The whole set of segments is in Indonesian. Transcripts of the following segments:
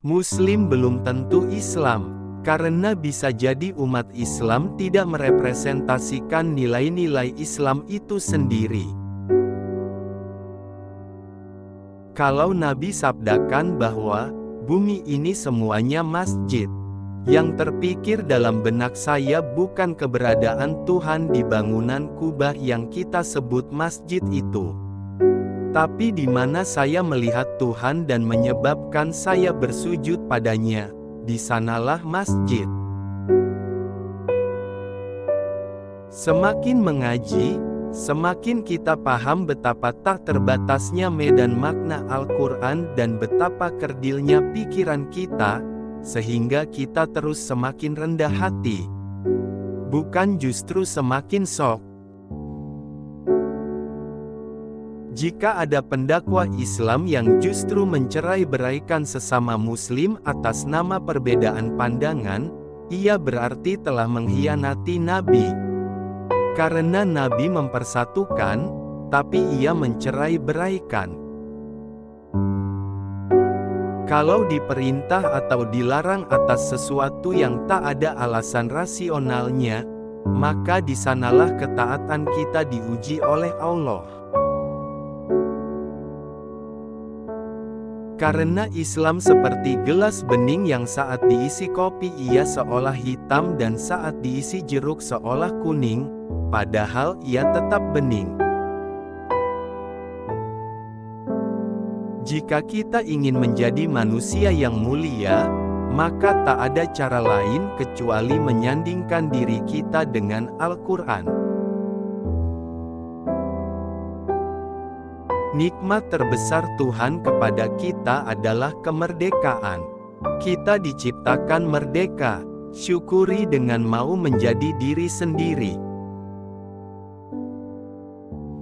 Muslim belum tentu Islam, karena bisa jadi umat Islam tidak merepresentasikan nilai-nilai Islam itu sendiri. Kalau Nabi sabdakan bahwa bumi ini semuanya masjid, yang terpikir dalam benak saya bukan keberadaan Tuhan di bangunan Kubah yang kita sebut masjid itu, tapi di mana saya melihat Tuhan dan menyebabkan saya bersujud padanya, di sanalah masjid. Semakin mengaji, semakin kita paham betapa tak terbatasnya medan makna Al-Quran dan betapa kerdilnya pikiran kita, sehingga kita terus semakin rendah hati, bukan justru semakin shock. Jika ada pendakwa Islam yang justru mencerai-beraikan sesama Muslim atas nama perbedaan pandangan, ia berarti telah mengkhianati Nabi. Karena Nabi mempersatukan, tapi ia mencerai-beraikan. Kalau diperintah atau dilarang atas sesuatu yang tak ada alasan rasionalnya, maka di sanalah ketaatan kita diuji oleh Allah. Karena Islam seperti gelas bening yang saat diisi kopi ia seolah hitam dan saat diisi jeruk seolah kuning, padahal ia tetap bening. Jika kita ingin menjadi manusia yang mulia, maka tak ada cara lain kecuali menyandingkan diri kita dengan Al-Quran. Nikmat terbesar Tuhan kepada kita adalah kemerdekaan. Kita diciptakan merdeka, syukuri dengan mau menjadi diri sendiri.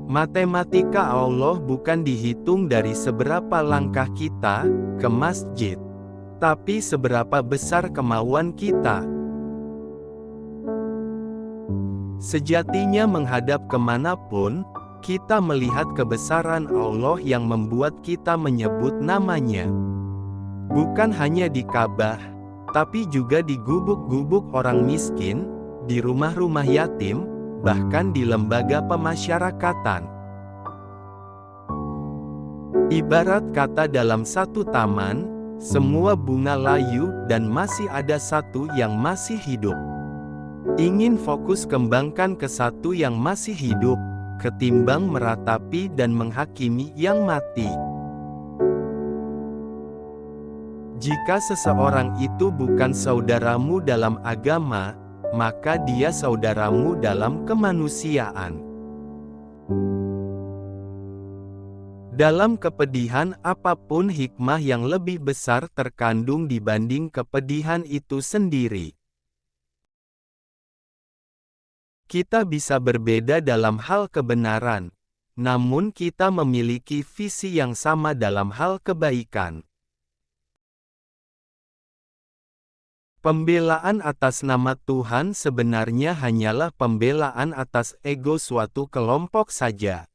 Matematika Allah bukan dihitung dari seberapa langkah kita ke masjid, tapi seberapa besar kemauan kita. Sejatinya menghadap kemanapun, kita melihat kebesaran Allah yang membuat kita menyebut namanya. Bukan hanya di Ka'bah, tapi juga di gubuk-gubuk orang miskin, di rumah-rumah yatim, bahkan di lembaga pemasyarakatan. Ibarat kata dalam satu taman, semua bunga layu dan masih ada satu yang masih hidup. Ingin fokus kembangkan ke satu yang masih hidup, ketimbang meratapi dan menghakimi yang mati. Jika seseorang itu bukan saudaramu dalam agama, maka dia saudaramu dalam kemanusiaan. Dalam kepedihan apapun hikmah yang lebih besar terkandung dibanding kepedihan itu sendiri. Kita bisa berbeda dalam hal kebenaran, namun kita memiliki visi yang sama dalam hal kebaikan. Pembelaan atas nama Tuhan sebenarnya hanyalah pembelaan atas ego suatu kelompok saja.